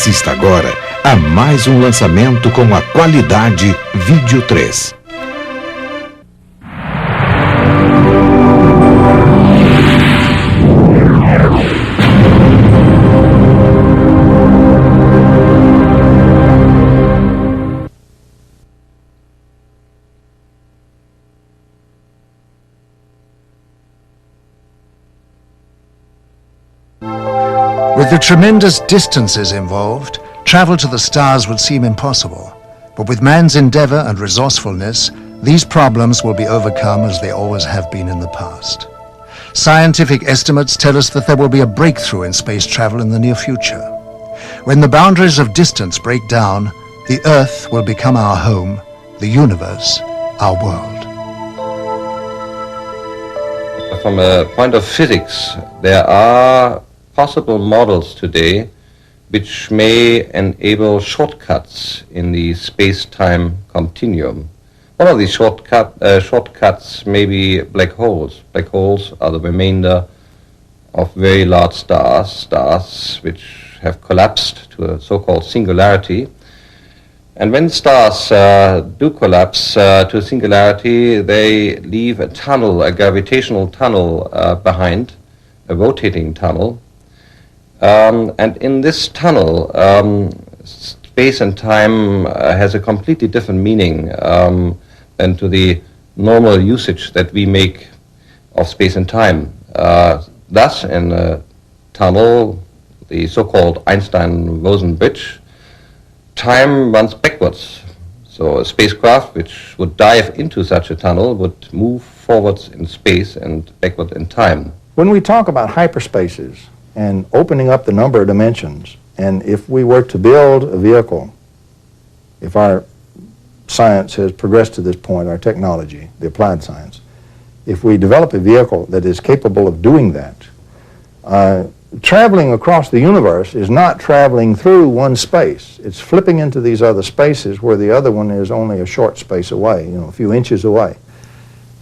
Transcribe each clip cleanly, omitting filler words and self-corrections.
Assista agora a mais um lançamento com a qualidade Vídeo 3. With the tremendous distances involved, travel to the stars would seem impossible. But with man's endeavor and resourcefulness, these problems will be overcome as they always have been in the past. Scientific estimates tell us that there will be a breakthrough in space travel in the near future. When the boundaries of distance break down, the Earth will become our home, the universe our world. From a point of physics, there are possible models today which may enable shortcuts in the space-time continuum. One of these shortcuts may be black holes. Black holes are the remainder of very large stars which have collapsed to a so-called singularity. And when stars do collapse to a singularity, they leave a tunnel, a gravitational tunnel behind, a rotating tunnel. And in this tunnel, space and time has a completely different meaning than to the normal usage that we make of space and time. Thus, in a tunnel, the so-called Einstein-Rosen bridge, time runs backwards. So a spacecraft which would dive into such a tunnel would move forwards in space and backward in time. When we talk about hyperspaces and opening up the number of dimensions, and if we were to build a vehicle, if our science has progressed to this point, our technology, the applied science, if we develop a vehicle that is capable of doing that, traveling across the universe is not traveling through one space. It's flipping into these other spaces where the other one is only a short space away, a few inches away.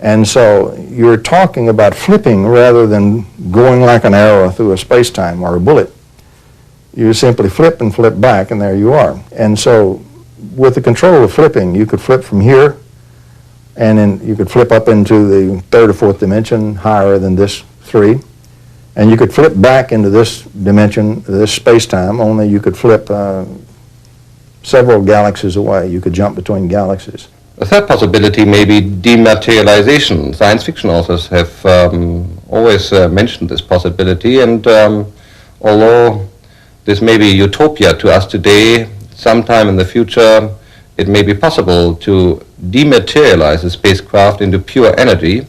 And so you're talking about flipping rather than going like an arrow through a space-time or a bullet. You simply flip and flip back, and there you are. And so with the control of flipping, you could flip from here, and then you could flip up into the third or fourth dimension higher than this 3. And you could flip back into this dimension, this space-time, only you could flip several galaxies away. You could jump between galaxies. A third possibility may be dematerialization. Science fiction authors have always mentioned this possibility, and although this may be utopia to us today, sometime in the future it may be possible to dematerialize a spacecraft into pure energy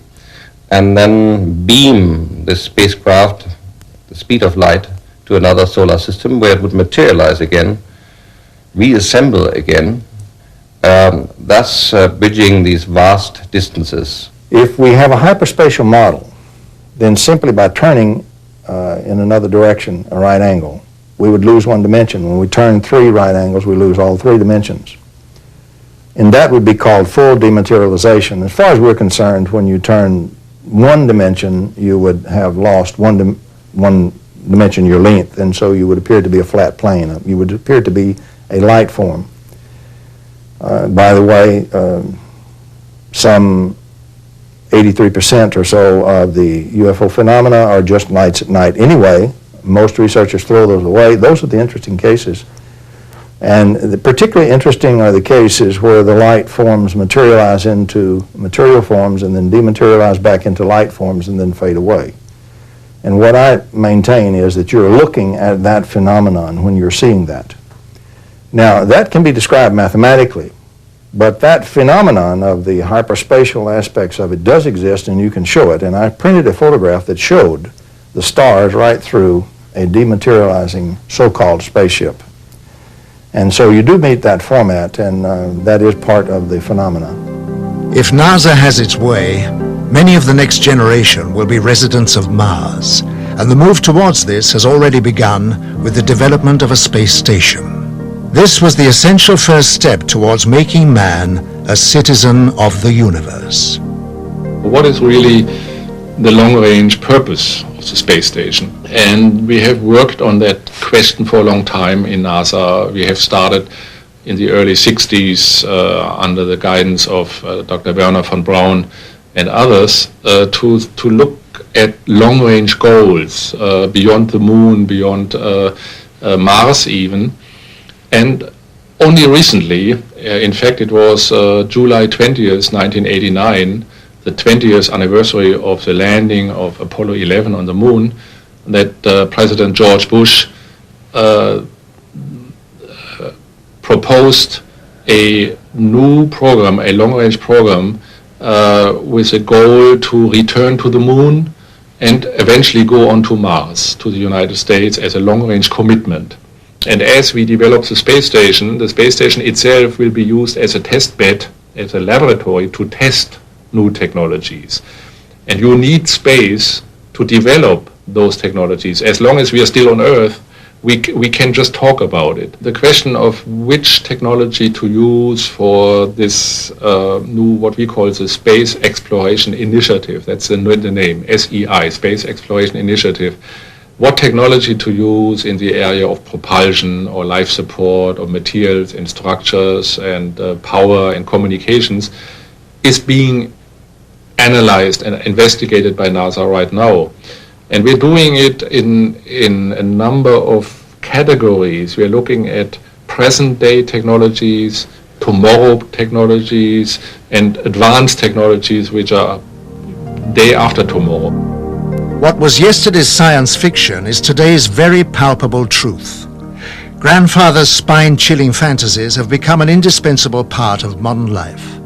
and then beam the spacecraft, the speed of light, to another solar system where it would materialize again, reassemble again, thus bridging these vast distances. If we have a hyperspatial model, then simply by turning in another direction, a right angle, we would lose one dimension. When we turn 3 right angles, we lose all 3 dimensions. And that would be called full dematerialization. As far as we're concerned, when you turn 1 dimension, you would have lost one dimension, your length, and so you would appear to be a flat plane. You would appear to be a light form. By the way, some 83% or so of the U.F.O. phenomena are just lights at night anyway. Most researchers throw those away. Those are the interesting cases. And particularly interesting are the cases where the light forms materialize into material forms and then dematerialize back into light forms and then fade away. And what I maintain is that you're looking at that phenomenon when you're seeing that. Now, that can be described mathematically, but that phenomenon of the hyperspatial aspects of it does exist, and you can show it. And I printed a photograph that showed the stars right through a dematerializing so-called spaceship. And so you do meet that format, and that is part of the phenomena. If NASA has its way, many of the next generation will be residents of Mars, and the move towards this has already begun with the development of a space station. This was the essential first step towards making man a citizen of the universe. What is really the long-range purpose of of the space station. And we have worked on that question for a long time in NASA. We have started in the early 60s under the guidance of Dr. Wernher von Braun and others to look at long-range goals beyond the moon, beyond Mars even. And only recently, in fact it was July 20th, 1989, the 20th anniversary of the landing of Apollo 11 on the moon, that President George Bush proposed a new program, a long-range program, with a goal to return to the moon and eventually go on to Mars, to the United States, as a long-range commitment. And as we develop the space station itself will be used as a test bed, as a laboratory to test new technologies. And you need space to develop those technologies. As long as we are still on Earth, we can just talk about it. The question of which technology to use for this new, what we call the Space Exploration Initiative, that's the name, SEI, Space Exploration Initiative, what technology to use in the area of propulsion or life support or materials and structures and power and communications is being analyzed and investigated by NASA right now. And we're doing it in a number of categories. We're looking at present-day technologies, tomorrow technologies, and advanced technologies which are day after tomorrow. What was yesterday's science fiction is today's very palpable truth. Grandfather's spine-chilling fantasies have become an indispensable part of modern life.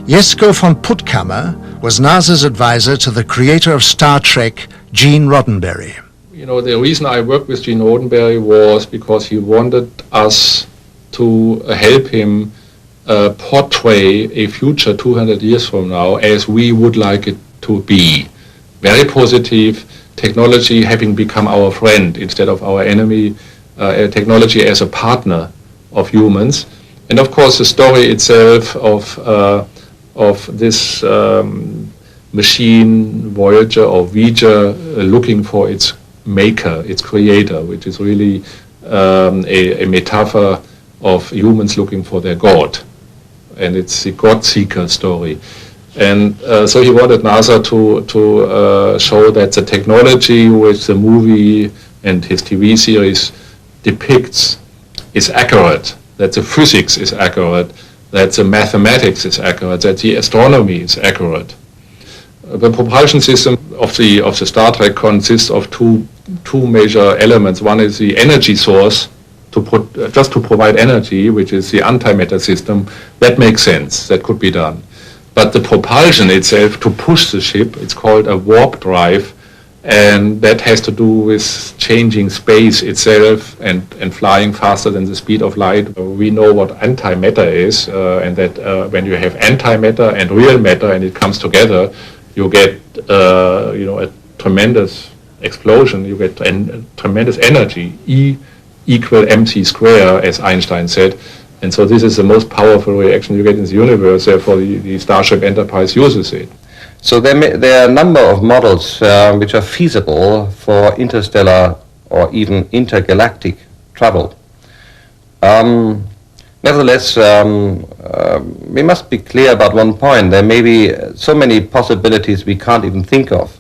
Jesco von Puttkamer was NASA's advisor to the creator of Star Trek, Gene Roddenberry. You know, the reason I worked with Gene Roddenberry was because he wanted us to help him portray a future 200 years from now as we would like it to be. Very positive, technology having become our friend instead of our enemy, technology as a partner of humans. And of course the story itself of this machine, Voyager or V'ger, looking for its maker, its creator, which is really a metaphor of humans looking for their God. And it's the God-seeker story. And so he wanted NASA to show that the technology which the movie and his TV series depicts is accurate, that the physics is accurate, that the mathematics is accurate, that the astronomy is accurate. The propulsion system of the Star Trek consists of two major elements. One is the energy source, just to provide energy, which is the antimatter system. That makes sense, that could be done. But the propulsion itself, to push the ship, it's called a warp drive, and that has to do with changing space itself and flying faster than the speed of light. We know what antimatter is, and that when you have antimatter and real matter and it comes together, you get a tremendous explosion, you get tremendous energy, E equal mc square, as Einstein said. And so this is the most powerful reaction you get in the universe, therefore the Starship Enterprise uses it. So there are a number of models which are feasible for interstellar or even intergalactic travel. Nevertheless, we must be clear about one point. There may be so many possibilities we can't even think of.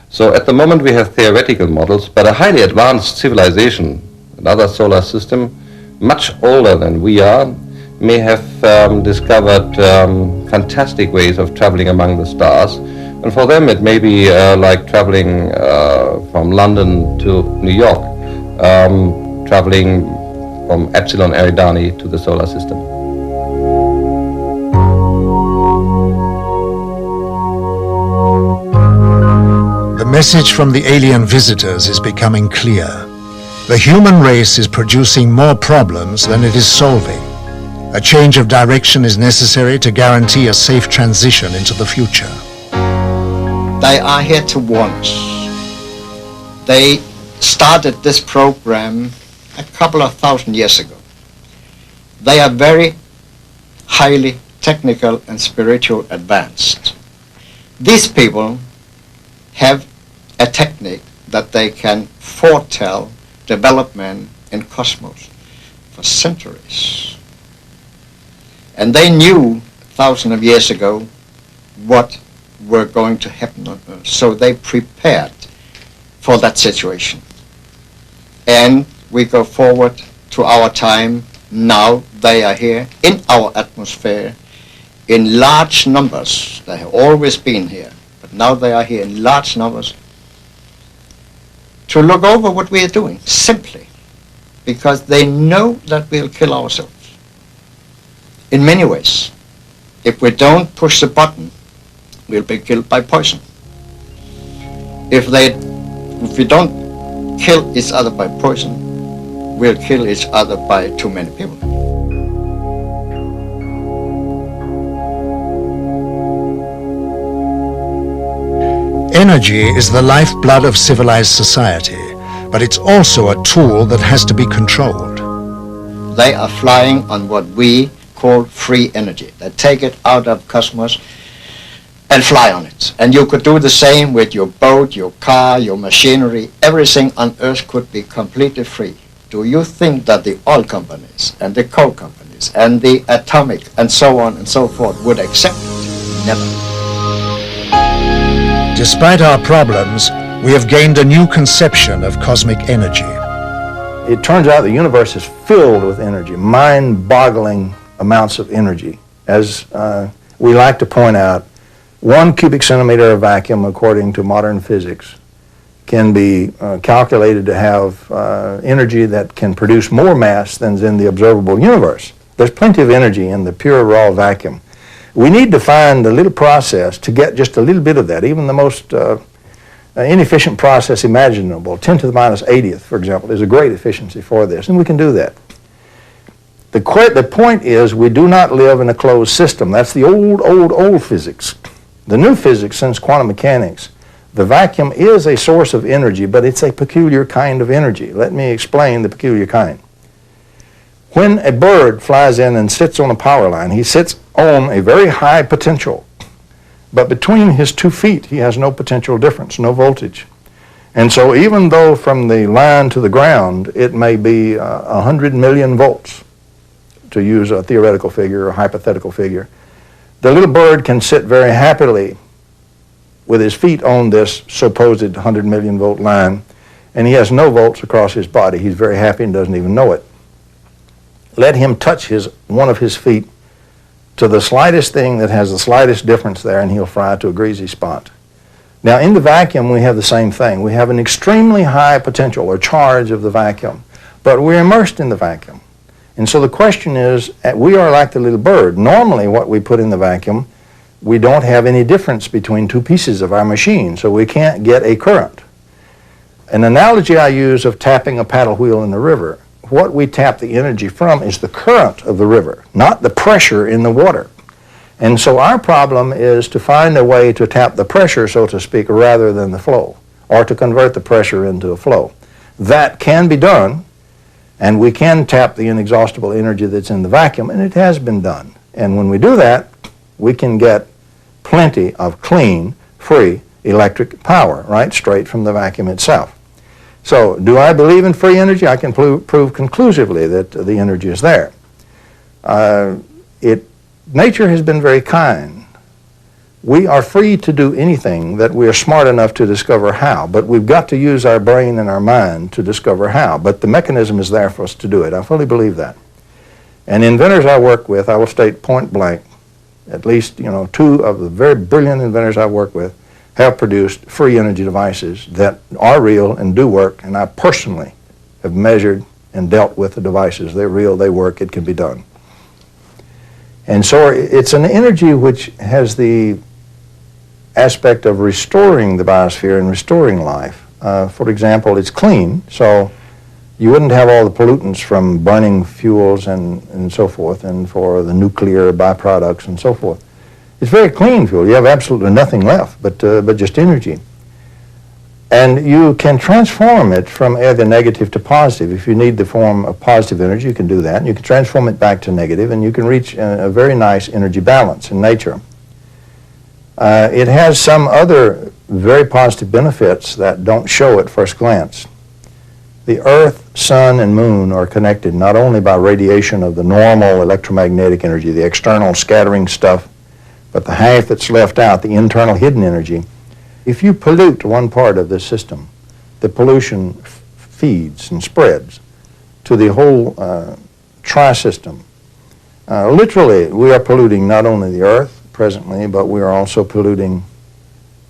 So at the moment we have theoretical models, but a highly advanced civilization, another solar system, much older than we are, may have discovered fantastic ways of traveling among the stars. And for them it may be like traveling from London to New York, traveling from Epsilon Eridani to the solar system. The message from the alien visitors is becoming clear. The human race is producing more problems than it is solving. A change of direction is necessary to guarantee a safe transition into the future. They are here to warn us. They started this program a couple of thousand years ago. They are very highly technical and spiritual advanced. These people have a technique that they can foretell development in cosmos for centuries. And they knew thousands of years ago what were going to happen on Earth. So they prepared for that situation. And we go forward to our time. Now they are here in our atmosphere in large numbers. They have always been here, but now they are here in large numbers to look over what we are doing, simply because they know that we'll kill ourselves in many ways. If we don't push the button, we'll be killed by poison. If we don't kill each other by poison, we'll kill each other by too many people. Energy is the lifeblood of civilized society, but it's also a tool that has to be controlled. They are flying on what we call free energy. They take it out of cosmos and fly on it. And you could do the same with your boat, your car, your machinery. Everything on Earth could be completely free. Do you think that the oil companies and the coal companies and the atomic and so on and so forth would accept it? Never. Despite our problems, we have gained a new conception of cosmic energy. It turns out the universe is filled with energy, mind-boggling amounts of energy. As we like to point out, 1 cubic centimeter of vacuum, according to modern physics, can be calculated to have energy that can produce more mass than is in the observable universe. There's plenty of energy in the pure raw vacuum. We need to find a little process to get just a little bit of that, even the most inefficient process imaginable. 10 to the minus 80th, for example, is a great efficiency for this, and we can do that. The point is, we do not live in a closed system. That's the old physics. The new physics, since quantum mechanics, the vacuum is a source of energy, but it's a peculiar kind of energy. Let me explain the peculiar kind. When a bird flies in and sits on a power line, he sits on a very high potential, but between his 2 feet he has no potential difference, no voltage. And so even though from the line to the ground it may be 100 million volts, to use a theoretical figure or a hypothetical figure, the little bird can sit very happily with his feet on this supposed 100 million volt line, and he has no volts across his body. He's very happy and doesn't even know it. Let him touch one of his feet to the slightest thing that has the slightest difference there, and he'll fry to a greasy spot. Now, in the vacuum, we have the same thing. We have an extremely high potential or charge of the vacuum, but we're immersed in the vacuum. And so the question is, we are like the little bird. Normally, what we put in the vacuum, we don't have any difference between 2 pieces of our machine, so we can't get a current. An analogy I use of tapping a paddle wheel in the river, what we tap the energy from is the current of the river, not the pressure in the water. And so our problem is to find a way to tap the pressure, so to speak, rather than the flow, or to convert the pressure into a flow. That can be done, and we can tap the inexhaustible energy that's in the vacuum, and it has been done. And when we do that, we can get plenty of clean, free electric power, right, straight from the vacuum itself. So, do I believe in free energy? I can prove conclusively that the energy is there. Nature has been very kind. We are free to do anything that we are smart enough to discover how, but we've got to use our brain and our mind to discover how. But the mechanism is there for us to do it. I fully believe that. And inventors I work with, I will state point blank, at least 2 of the very brilliant inventors I work with have produced free energy devices that are real and do work, and I personally have measured and dealt with the devices. They're real, they work, it can be done. And so it's an energy which has the aspect of restoring the biosphere and restoring life. For example, it's clean, so you wouldn't have all the pollutants from burning fuels and so forth, and for the nuclear byproducts and so forth. It's very clean fuel. You have absolutely nothing left but just energy. And you can transform it from either negative to positive. If you need the form of positive energy, you can do that. And you can transform it back to negative, and you can reach a very nice energy balance in nature. It has some other very positive benefits that don't show at first glance. The Earth, Sun, and Moon are connected not only by radiation of the normal electromagnetic energy, the external scattering stuff, but the half that's left out, the internal hidden energy. If you pollute one part of this system, the pollution feeds and spreads to the whole tri-system. Literally, we are polluting not only the Earth presently, but we are also polluting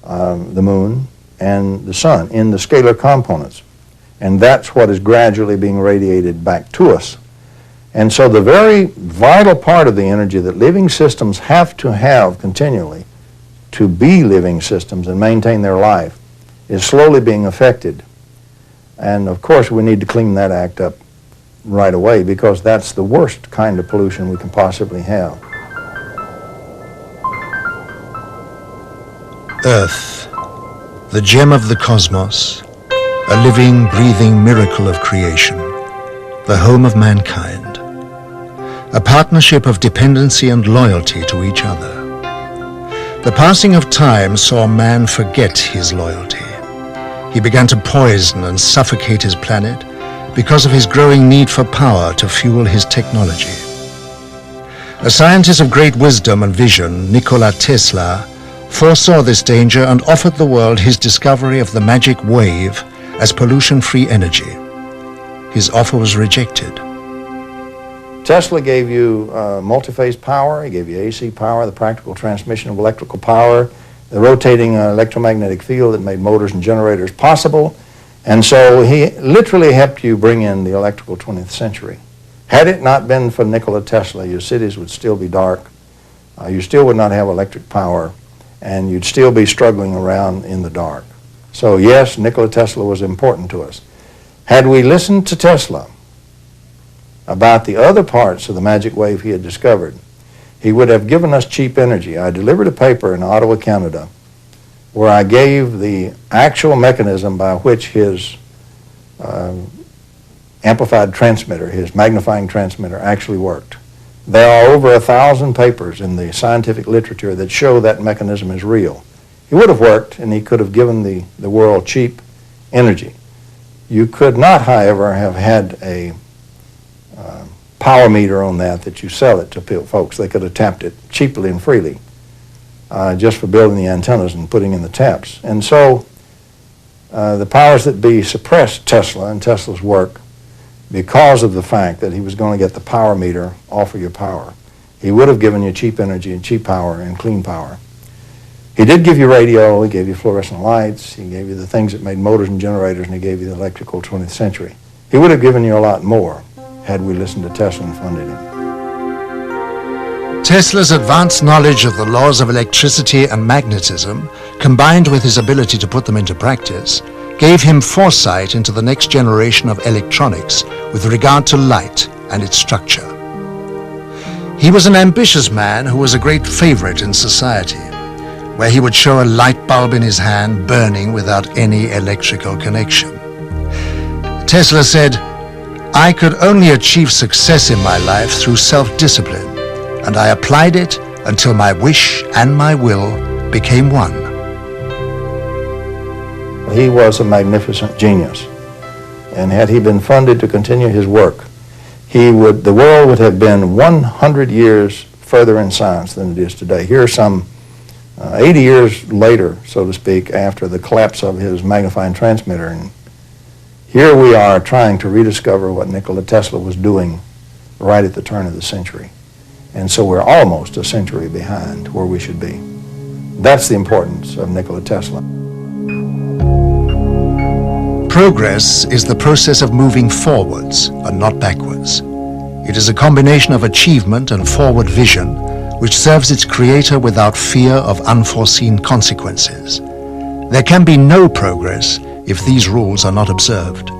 the Moon and the Sun in the scalar components. And that's what is gradually being radiated back to us. And so the very vital part of the energy that living systems have to have continually to be living systems and maintain their life is slowly being affected. And of course we need to clean that act up right away, because that's the worst kind of pollution we can possibly have. Earth, the gem of the cosmos, a living, breathing miracle of creation, the home of mankind, a partnership of dependency and loyalty to each other. The passing of time saw man forget his loyalty. He began to poison and suffocate his planet because of his growing need for power to fuel his technology. A scientist of great wisdom and vision, Nikola Tesla, foresaw this danger and offered the world his discovery of the magic wave as pollution-free energy. His offer was rejected. Tesla gave you multi-phase power, he gave you AC power, the practical transmission of electrical power, the rotating electromagnetic field that made motors and generators possible, and so he literally helped you bring in the electrical 20th century. Had it not been for Nikola Tesla, your cities would still be dark, you still would not have electric power, and you'd still be struggling around in the dark. So yes, Nikola Tesla was important to us. Had we listened to Tesla about the other parts of the magic wave he had discovered, he would have given us cheap energy. I delivered a paper in Ottawa, Canada, where I gave the actual mechanism by which his amplified transmitter, his magnifying transmitter, actually worked. There are over 1,000 papers in the scientific literature that show that mechanism is real. He would have worked, and he could have given the world cheap energy. You could not, however, have had a power meter on that you sell it to folks. They could have tapped it cheaply and freely just for building the antennas and putting in the taps. And so the powers that be suppressed Tesla and Tesla's work because of the fact that he was going to get the power meter off of your power. He would have given you cheap energy and cheap power and clean power. He did give you radio, he gave you fluorescent lights, he gave you the things that made motors and generators, and he gave you the electrical 20th century. He would have given you a lot more had we listened to Tesla and funded him. Tesla's advanced knowledge of the laws of electricity and magnetism, combined with his ability to put them into practice, gave him foresight into the next generation of electronics with regard to light and its structure. He was an ambitious man who was a great favorite in society, where he would show a light bulb in his hand burning without any electrical connection. Tesla said, "I could only achieve success in my life through self-discipline, and I applied it until my wish and my will became one." He was a magnificent genius, and had he been funded to continue his work, the world would have been 100 years further in science than it is today. Here some 80 years later, so to speak, after the collapse of his magnifying transmitter, and here we are trying to rediscover what Nikola Tesla was doing right at the turn of the century. And so we're almost a century behind where we should be. That's the importance of Nikola Tesla. Progress is the process of moving forwards and not backwards. It is a combination of achievement and forward vision which serves its creator without fear of unforeseen consequences. There can be no progress if these rules are not observed.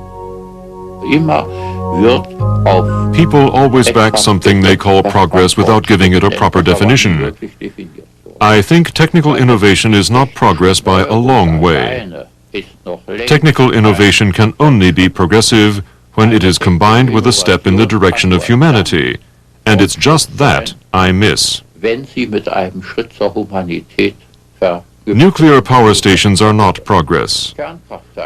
People always back something they call progress without giving it a proper definition. I think technical innovation is not progress by a long way. Technical innovation can only be progressive when it is combined with a step in the direction of humanity, and it's just that I miss. Wenn sie mit einem Schritt zur Humanität Nuclear power stations are not progress.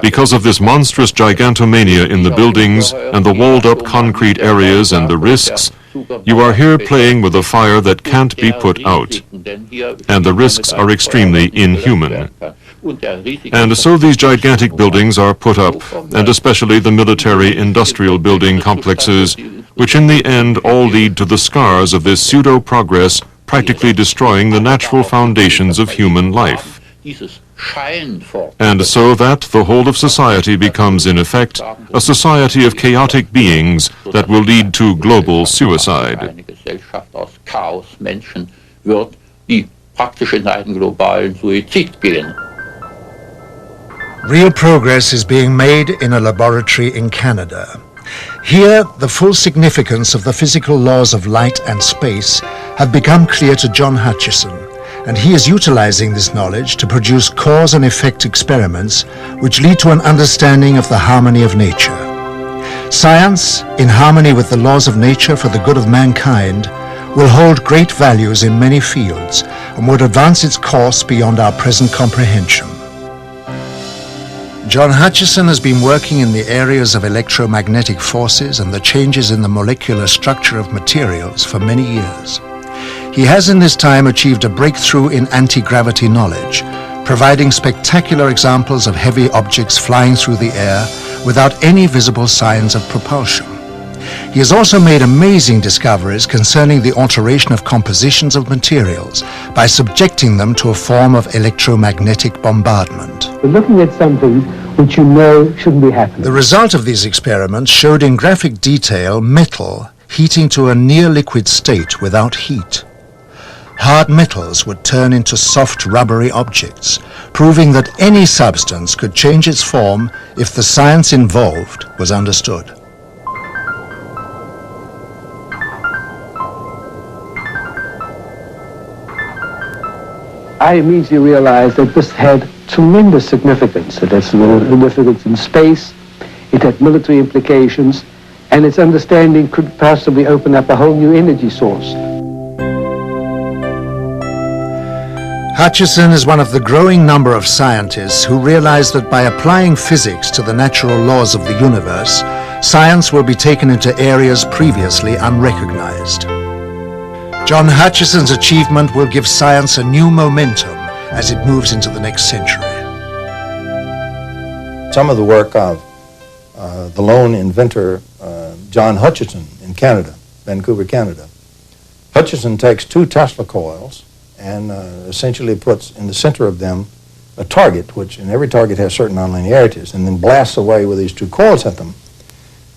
Because of this monstrous gigantomania in the buildings and the walled-up concrete areas and the risks, you are here playing with a fire that can't be put out. And the risks are extremely inhuman. And so these gigantic buildings are put up, and especially the military-industrial building complexes, which in the end all lead to the scars of this pseudo-progress, practically destroying the natural foundations of human life. And so that the whole of society becomes, in effect, a society of chaotic beings that will lead to global suicide. Real progress is being made in a laboratory in Canada. Here, the full significance of the physical laws of light and space have become clear to John Hutchison, and he is utilizing this knowledge to produce cause and effect experiments which lead to an understanding of the harmony of nature. Science, in harmony with the laws of nature for the good of mankind, will hold great values in many fields and would advance its course beyond our present comprehension. John Hutchison has been working in the areas of electromagnetic forces and the changes in the molecular structure of materials for many years. He has in this time achieved a breakthrough in anti-gravity knowledge, providing spectacular examples of heavy objects flying through the air without any visible signs of propulsion. He has also made amazing discoveries concerning the alteration of compositions of materials by subjecting them to a form of electromagnetic bombardment. We're looking at something which you know shouldn't be happening. The result of these experiments showed in graphic detail metal heating to a near liquid state without heat. Hard metals would turn into soft rubbery objects, proving that any substance could change its form if the science involved was understood. I immediately realized that this had tremendous significance. It had significance in space, it had military implications, and its understanding could possibly open up a whole new energy source. Hutchison is one of the growing number of scientists who realize that by applying physics to the natural laws of the universe, science will be taken into areas previously unrecognized. John Hutchison's achievement will give science a new momentum as it moves into the next century. Some of the work of the lone inventor, John Hutchison in Canada, Vancouver, Canada. Hutchison takes two Tesla coils and essentially puts in the center of them a target, which in every target has certain nonlinearities, and then blasts away with these two coils at them.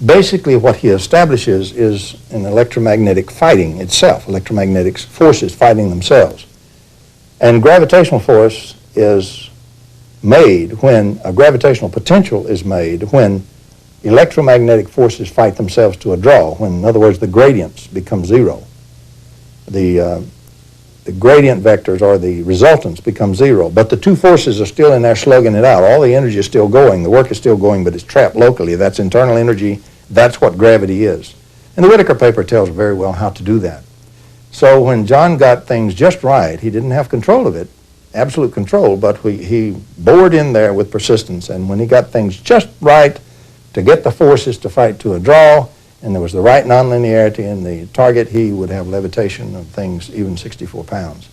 Basically what he establishes is an electromagnetic fighting itself, electromagnetic forces fighting themselves. And gravitational force is made when, a gravitational potential is made when electromagnetic forces fight themselves to a draw, when, in other words, the gradients become zero. The gradient vectors, or the resultants, become zero, but the two forces are still in there slugging it out. All the energy is still going, the work is still going, but it's trapped locally. That's internal energy. That's what gravity is. And the Whittaker paper tells very well how to do that. So when John got things just right, he didn't have control of it, absolute control, but he bored in there with persistence, and when he got things just right to get the forces to fight to a draw, and there was the right nonlinearity in the target, he would have levitation of things even 64 pounds.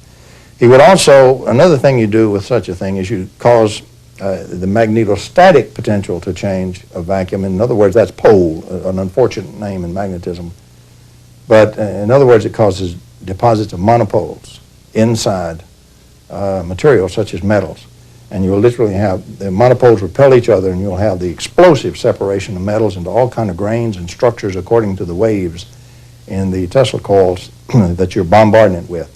He would also, another thing you do with such a thing is you cause the magnetostatic potential to change a vacuum. In other words, that's pole, an unfortunate name in magnetism. But in other words, it causes deposits of monopoles inside materials such as metals. And you'll literally have the monopoles repel each other, and you'll have the explosive separation of metals into all kind of grains and structures according to the waves in the Tesla coils that you're bombarding it with.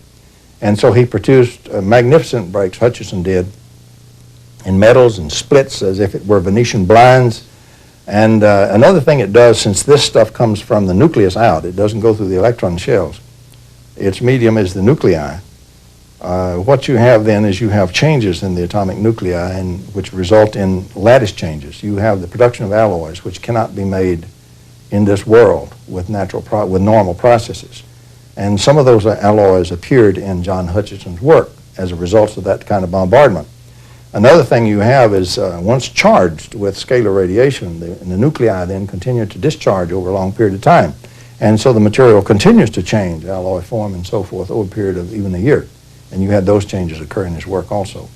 And so he produced magnificent breaks, Hutchison did, in metals and splits as if it were Venetian blinds. And another thing it does, since this stuff comes from the nucleus out, it doesn't go through the electron shells. Its medium is the nuclei. What you have then is you have changes in the atomic nuclei, and which result in lattice changes. You have the production of alloys which cannot be made in this world with normal processes. And some of those alloys appeared in John Hutchison's work as a result of that kind of bombardment. Another thing you have is once charged with scalar radiation, the nuclei then continue to discharge over a long period of time. And so the material continues to change, alloy form and so forth, over a period of even a year. And you had those changes occur in his work also.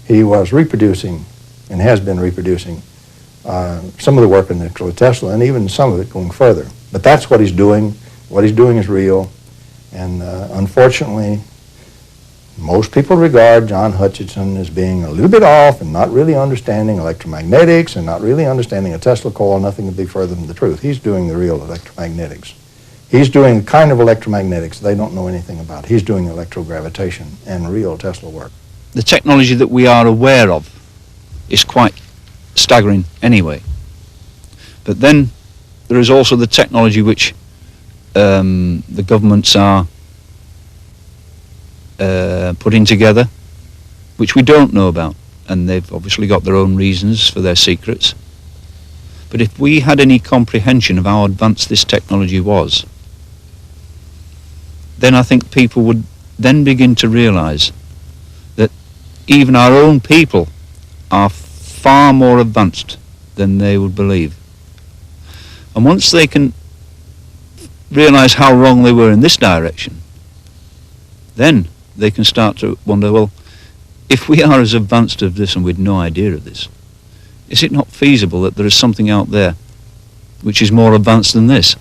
He was reproducing, and has been reproducing, some of the work of Nikola Tesla, and even some of it going further. But that's what he's doing. What he's doing is real. And unfortunately, most people regard John Hutchison as being a little bit off and not really understanding electromagnetics and not really understanding a Tesla coil. Nothing could be further from the truth. He's doing the real electromagnetics. He's doing the kind of electromagnetics they don't know anything about. He's doing electrogravitation and real Tesla work. The technology that we are aware of is quite staggering anyway. But then there is also the technology which the governments are putting together, which we don't know about, and they've obviously got their own reasons for their secrets. But if we had any comprehension of how advanced this technology was, then I think people would then begin to realize that even our own people are far more advanced than they would believe. And once they can realize how wrong they were in this direction, then they can start to wonder, well, if we are as advanced as this and with no idea of this, is it not feasible that there is something out there which is more advanced than this?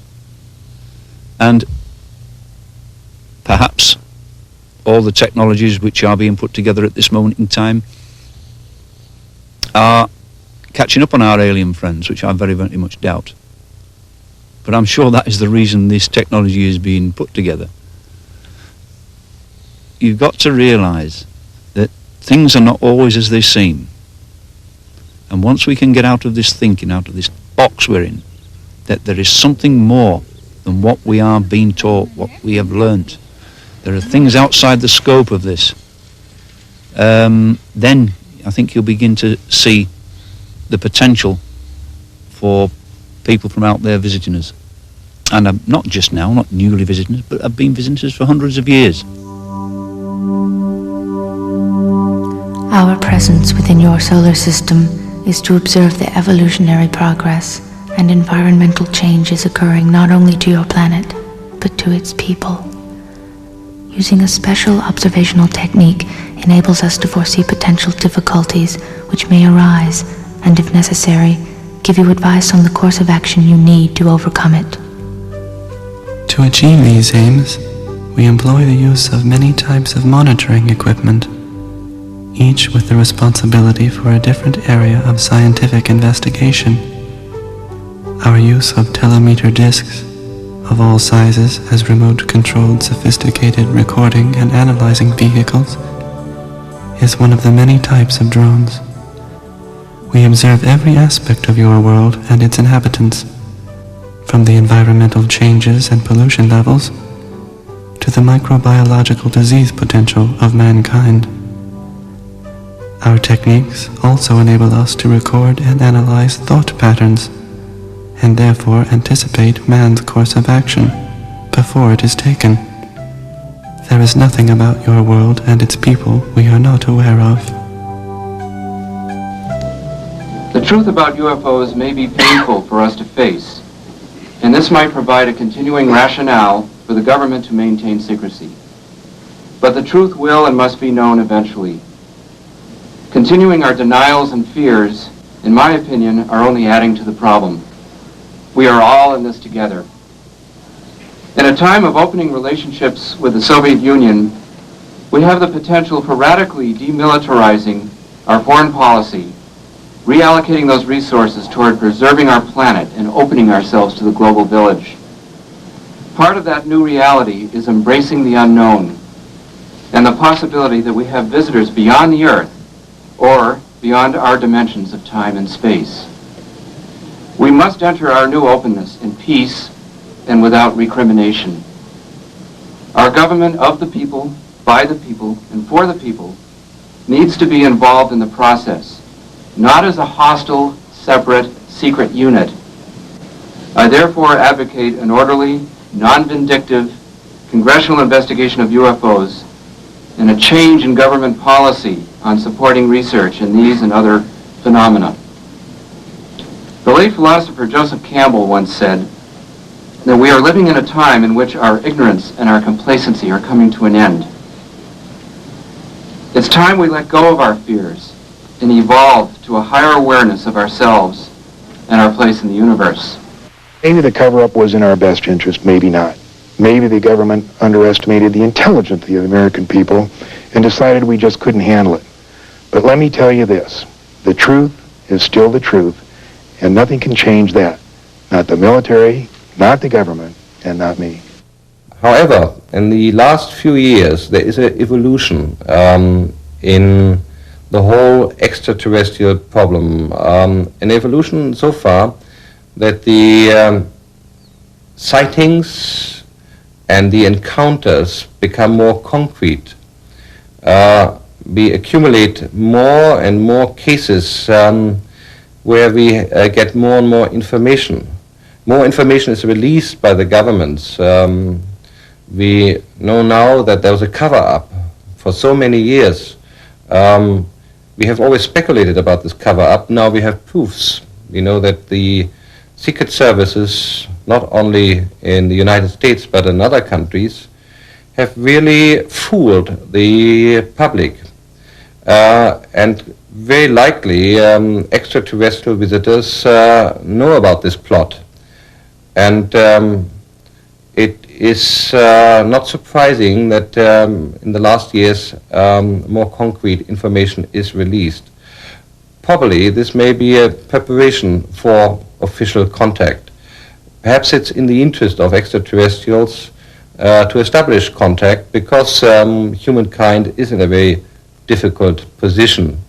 And perhaps all the technologies which are being put together at this moment in time are catching up on our alien friends, which I very, very much doubt. But I'm sure that is the reason this technology is being put together. You've got to realize that things are not always as they seem. And once we can get out of this thinking, out of this box we're in, that there is something more than what we are being taught, what we have learnt. There are things outside the scope of this. Then I think you'll begin to see the potential for people from out there visiting us. And not just now, not newly visiting us, but have been visiting us for hundreds of years. Our presence within your solar system is to observe the evolutionary progress and environmental changes occurring not only to your planet, but to its people. Using a special observational technique enables us to foresee potential difficulties which may arise, and if necessary, give you advice on the course of action you need to overcome it. To achieve these aims, we employ the use of many types of monitoring equipment, each with the responsibility for a different area of scientific investigation. Our use of telemeter discs of all sizes as remote-controlled sophisticated recording and analyzing vehicles is one of the many types of drones. We observe every aspect of your world and its inhabitants, from the environmental changes and pollution levels to the microbiological disease potential of mankind. Our techniques also enable us to record and analyze thought patterns, and therefore anticipate man's course of action before it is taken. There is nothing about your world and its people we are not aware of. The truth about UFOs may be painful for us to face, and this might provide a continuing rationale for the government to maintain secrecy. But the truth will and must be known eventually. Continuing our denials and fears, in my opinion, are only adding to the problem. We are all in this together. In a time of opening relationships with the Soviet Union, we have the potential for radically demilitarizing our foreign policy, reallocating those resources toward preserving our planet and opening ourselves to the global village. Part of that new reality is embracing the unknown and the possibility that we have visitors beyond the Earth or beyond our dimensions of time and space. We must enter our new openness in peace and without recrimination. Our government of the people, by the people, and for the people needs to be involved in the process, not as a hostile, separate, secret unit. I therefore advocate an orderly, non-vindictive congressional investigation of UFOs and a change in government policy on supporting research in these and other phenomena. The late philosopher Joseph Campbell once said that we are living in a time in which our ignorance and our complacency are coming to an end. It's time we let go of our fears and evolve to a higher awareness of ourselves and our place in the universe. Maybe the cover-up was in our best interest, maybe not. Maybe the government underestimated the intelligence of the American people and decided we just couldn't handle it. But let me tell you this, the truth is still the truth, and nothing can change that. Not the military, not the government, and not me. However, in the last few years, there is an evolution in the whole extraterrestrial problem. An evolution so far that the sightings and the encounters become more concrete. We accumulate more and more cases where we get more and more information. More information is released by the governments. We know now that there was a cover-up for so many years. We have always speculated about this cover-up. Now we have proofs. We know that the secret services, not only in the United States but in other countries, have really fooled the public. And very likely extraterrestrial visitors know about this plot. And it is not surprising that in the last years more concrete information is released. Probably this may be a preparation for official contact. Perhaps it's in the interest of extraterrestrials to establish contact because humankind is in a very difficult position.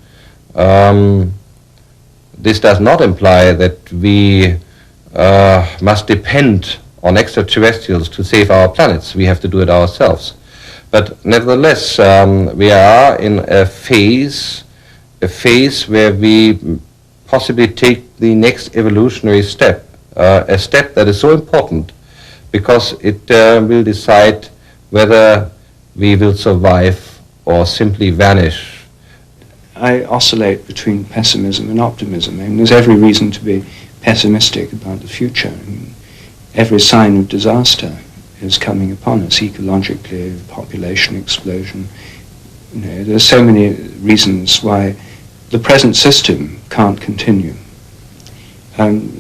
This does not imply that we must depend on extraterrestrials to save our planets. We have to do it ourselves. But nevertheless, we are in a phase where we possibly take the next evolutionary step, a step that is so important because it will decide whether we will survive or simply vanish. I oscillate between pessimism and optimism. I mean, there's every reason to be pessimistic about the future. I mean, every sign of disaster is coming upon us ecologically, population explosion. You know, there's so many reasons why the present system can't continue.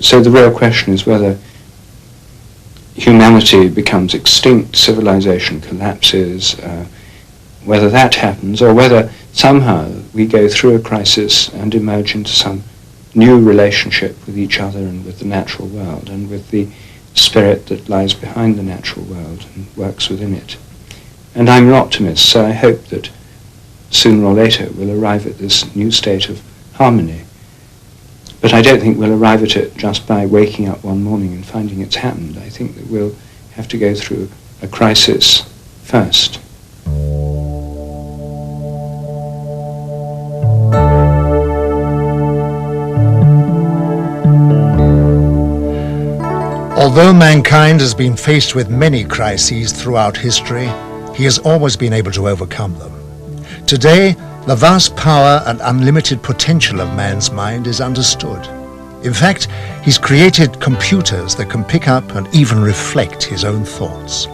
So the real question is whether humanity becomes extinct, civilization collapses, whether that happens, or whether somehow we go through a crisis and emerge into some new relationship with each other and with the natural world and with the spirit that lies behind the natural world and works within it. And I'm an optimist, so I hope that sooner or later we'll arrive at this new state of harmony. But I don't think we'll arrive at it just by waking up one morning and finding it's happened. I think that we'll have to go through a crisis first. Although mankind has been faced with many crises throughout history, he has always been able to overcome them. Today, the vast power and unlimited potential of man's mind is understood. In fact, he's created computers that can pick up and even reflect his own thoughts.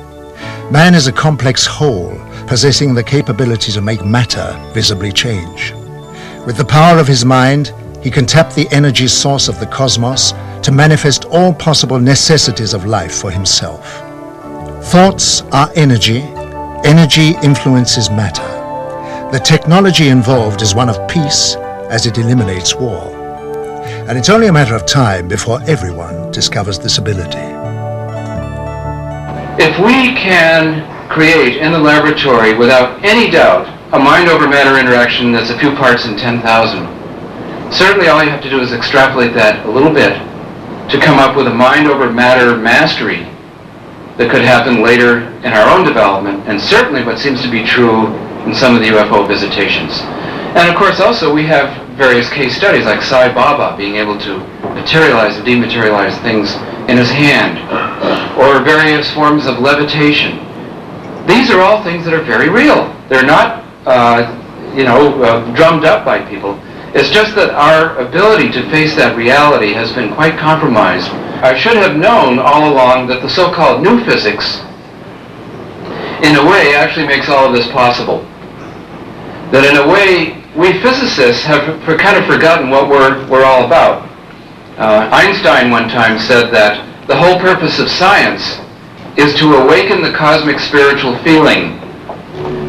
Man is a complex whole, possessing the capability to make matter visibly change. With the power of his mind, he can tap the energy source of the cosmos to manifest all possible necessities of life for himself. Thoughts are energy. Energy influences matter. The technology involved is one of peace as it eliminates war. And it's only a matter of time before everyone discovers this ability. If we can create in the laboratory, without any doubt, a mind-over-matter interaction that's a few parts in 10,000, certainly all you have to do is extrapolate that a little bit to come up with a mind-over-matter mastery that could happen later in our own development, and certainly what seems to be true in some of the UFO visitations. And of course also we have various case studies like Sai Baba being able to materialize and dematerialize things in his hand, or various forms of levitation. These are all things that are very real. They're not drummed up by people. It's just that our ability to face that reality has been quite compromised. I should have known all along that the so-called new physics, in a way, actually makes all of this possible. That in a way, we physicists have kind of forgotten what we're all about. Einstein one time said that the whole purpose of science is to awaken the cosmic spiritual feeling.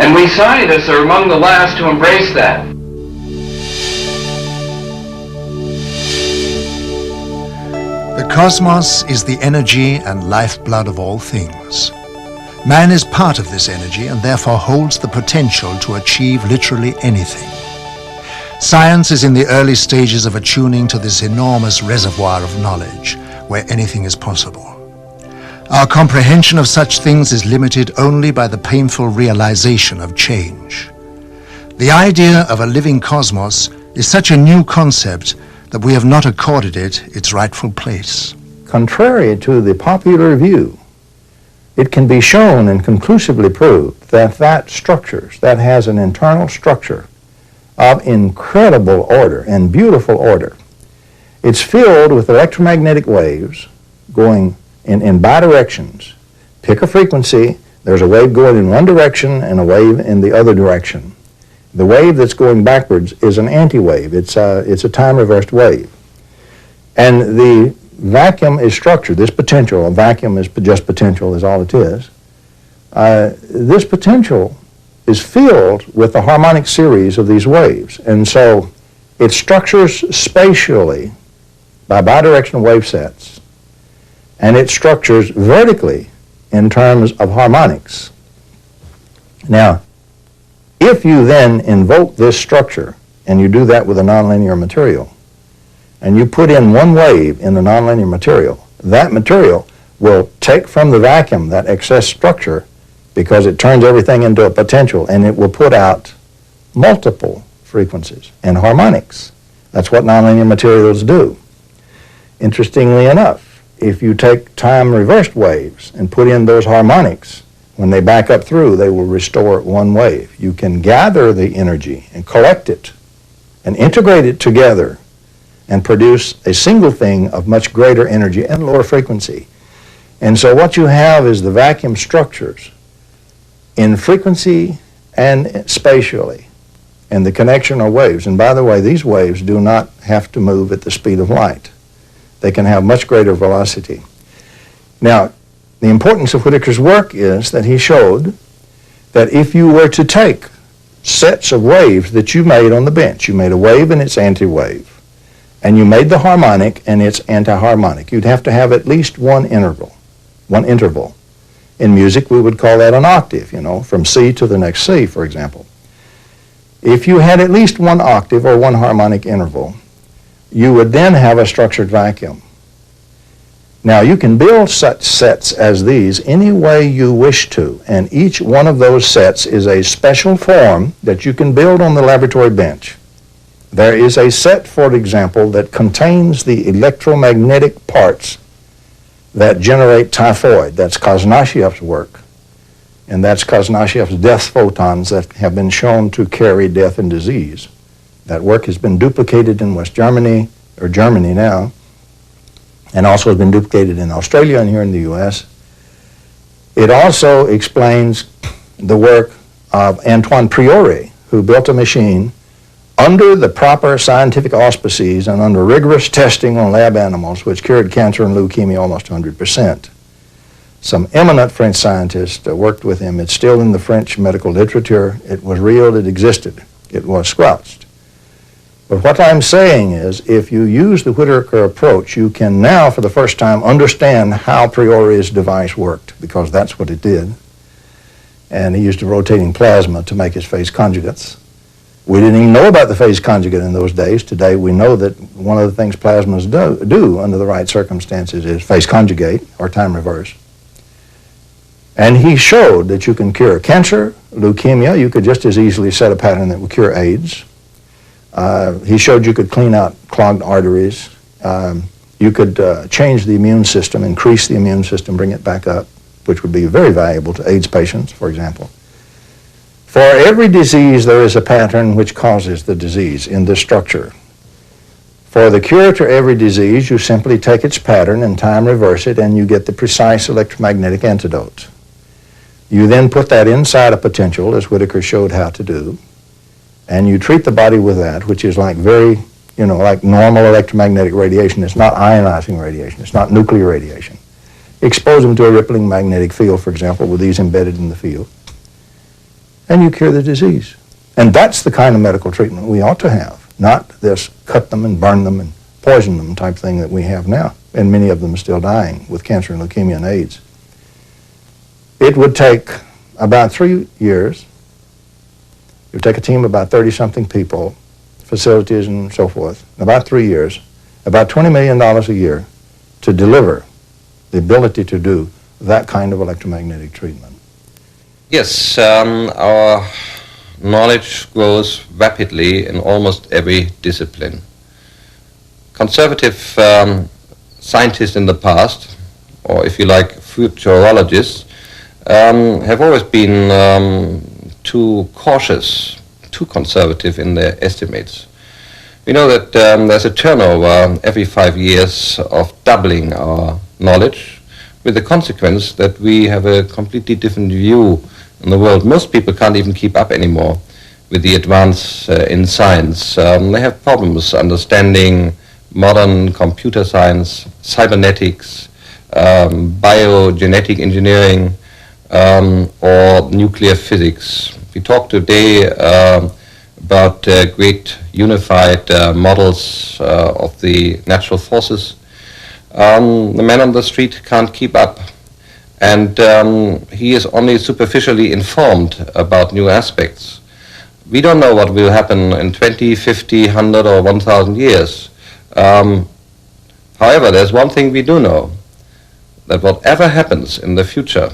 And we scientists are among the last to embrace that. The cosmos is the energy and lifeblood of all things. Man is part of this energy and therefore holds the potential to achieve literally anything. Science is in the early stages of attuning to this enormous reservoir of knowledge, where anything is possible. Our comprehension of such things is limited only by the painful realization of change. The idea of a living cosmos is such a new concept that we have not accorded it its rightful place. Contrary to the popular view, it can be shown and conclusively proved that that has an internal structure of incredible order and beautiful order. It's filled with electromagnetic waves going in bidirections. Pick a frequency, there's a wave going in one direction and a wave in the other direction. The wave that's going backwards is an anti-wave. It's a time-reversed wave. And the vacuum is structured. This potential, a vacuum is just potential is all it is. This potential is filled with the harmonic series of these waves. And so it structures spatially by bidirectional wave sets. And it structures vertically in terms of harmonics. Now, if you then invoke this structure, and you do that with a nonlinear material, and you put in one wave in the nonlinear material, that material will take from the vacuum that excess structure because it turns everything into a potential, and it will put out multiple frequencies and harmonics. That's what nonlinear materials do. Interestingly enough, if you take time-reversed waves and put in those harmonics, when they back up through, they will restore one wave. You can gather the energy and collect it and integrate it together and produce a single thing of much greater energy and lower frequency. And so what you have is the vacuum structures in frequency and spatially, and the connection are waves. And by the way, these waves do not have to move at the speed of light. They can have much greater velocity. Now, the importance of Whittaker's work is that he showed that if you were to take sets of waves that you made on the bench, you made a wave and its anti-wave, and you made the harmonic and its anti-harmonic, you'd have to have at least one interval. In music, we would call that an octave, from C to the next C, for example. If you had at least one octave or one harmonic interval, you would then have a structured vacuum. Now, you can build such sets as these any way you wish to, and each one of those sets is a special form that you can build on the laboratory bench. There is a set, for example, that contains the electromagnetic parts that generate typhoid. That's Kazanashev's work, and that's Kazanashev's death photons that have been shown to carry death and disease. That work has been duplicated in West Germany, or Germany now, and also has been duplicated in Australia and here in the U.S. It also explains the work of Antoine Priori, who built a machine under the proper scientific auspices and under rigorous testing on lab animals, which cured cancer and leukemia almost 100%. Some eminent French scientists worked with him. It's still in the French medical literature. It was real, it existed. It was squelched. But what I'm saying is, if you use the Whittaker approach, you can now, for the first time, understand how Priori's device worked, because that's what it did. And he used a rotating plasma to make his phase conjugates. We didn't even know about the phase conjugate in those days. Today, we know that one of the things plasmas do under the right circumstances is phase conjugate, or time reverse. And he showed that you can cure cancer, leukemia. You could just as easily set a pattern that would cure AIDS. He showed you could clean out clogged arteries. You could change the immune system, increase the immune system, bring it back up, which would be very valuable to AIDS patients, for example. For every disease, there is a pattern which causes the disease in this structure. For the cure to every disease, you simply take its pattern and time reverse it, and you get the precise electromagnetic antidote. You then put that inside a potential, as Whittaker showed how to do, and you treat the body with that, which is like very, like normal electromagnetic radiation. It's not ionizing radiation. It's not nuclear radiation. Expose them to a rippling magnetic field, for example, with these embedded in the field, and you cure the disease. And that's the kind of medical treatment we ought to have, not this cut them and burn them and poison them type thing that we have now, and many of them are still dying with cancer and leukemia and AIDS. It would take about 3 years. It would take a team of about 30-something people, facilities and so forth, about 3 years, about $20 million a year to deliver the ability to do that kind of electromagnetic treatment. Yes, our knowledge grows rapidly in almost every discipline. Conservative scientists in the past, or if you like, futurologists, have always been too cautious, too conservative in their estimates. We know that there's a turnover every 5 years of doubling our knowledge, with the consequence that we have a completely different view in the world. Most people can't even keep up anymore with the advance in science. They have problems understanding modern computer science, cybernetics, biogenetic engineering, or nuclear physics. We talk today about great unified models of the natural forces. The man on the street can't keep up, and he is only superficially informed about new aspects. We don't know what will happen in 20, 50, 100 or 1,000 years. However, there's one thing we do know, that whatever happens in the future,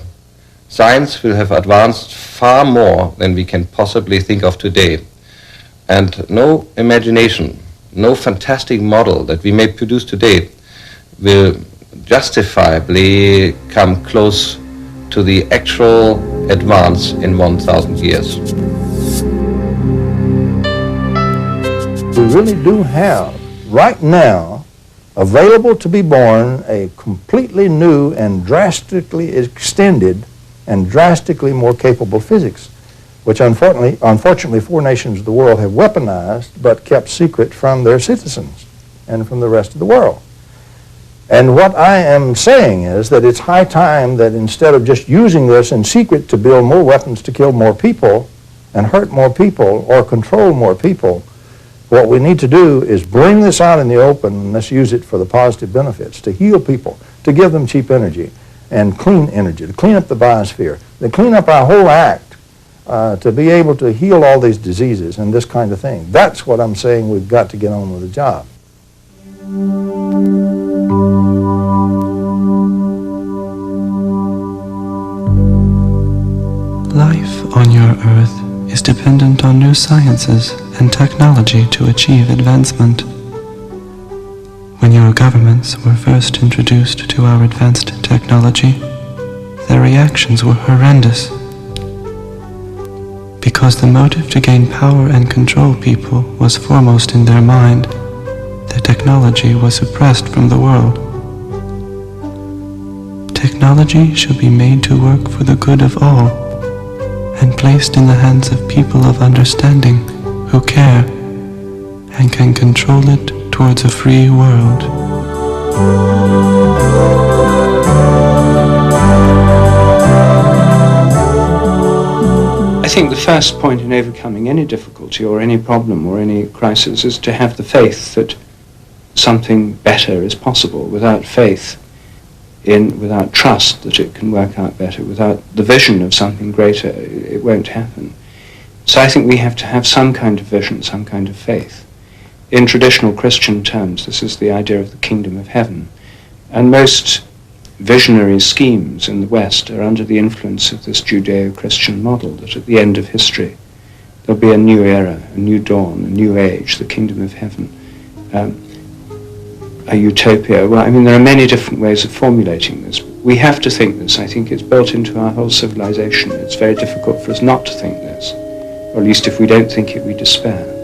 science will have advanced far more than we can possibly think of today. And no imagination, no fantastic model that we may produce today will justifiably come close to the actual advance in 1,000 years. We really do have, right now, available to be born a completely new and drastically extended and drastically more capable physics, which unfortunately 4 nations of the world have weaponized but kept secret from their citizens and from the rest of the world. And what I am saying is that it's high time that instead of just using this in secret to build more weapons to kill more people and hurt more people or control more people, what we need to do is bring this out in the open and let's use it for the positive benefits, to heal people, to give them cheap energy and clean energy, to clean up the biosphere, to clean up our whole act, to be able to heal all these diseases and this kind of thing. That's what I'm saying we've got to get on with the job. Life on your Earth is dependent on new sciences and technology to achieve advancement. When your governments were first introduced to our advanced technology, their reactions were horrendous. Because the motive to gain power and control people was foremost in their mind, the technology was suppressed from the world. Technology should be made to work for the good of all, and placed in the hands of people of understanding who care and can control it towards a free world. I think the first point in overcoming any difficulty or any problem or any crisis is to have the faith that something better is possible. Without faith, without trust that it can work out better, without the vision of something greater, it won't happen. So I think we have to have some kind of vision, some kind of faith. In traditional Christian terms, this is the idea of the kingdom of heaven. And most visionary schemes in the West are under the influence of this Judeo-Christian model, that at the end of history there'll be a new era, a new dawn, a new age, the kingdom of heaven. A utopia. Well, I mean, there are many different ways of formulating this. We have to think this. I think it's built into our whole civilization. It's very difficult for us not to think this. Or at least if we don't think it, we despair.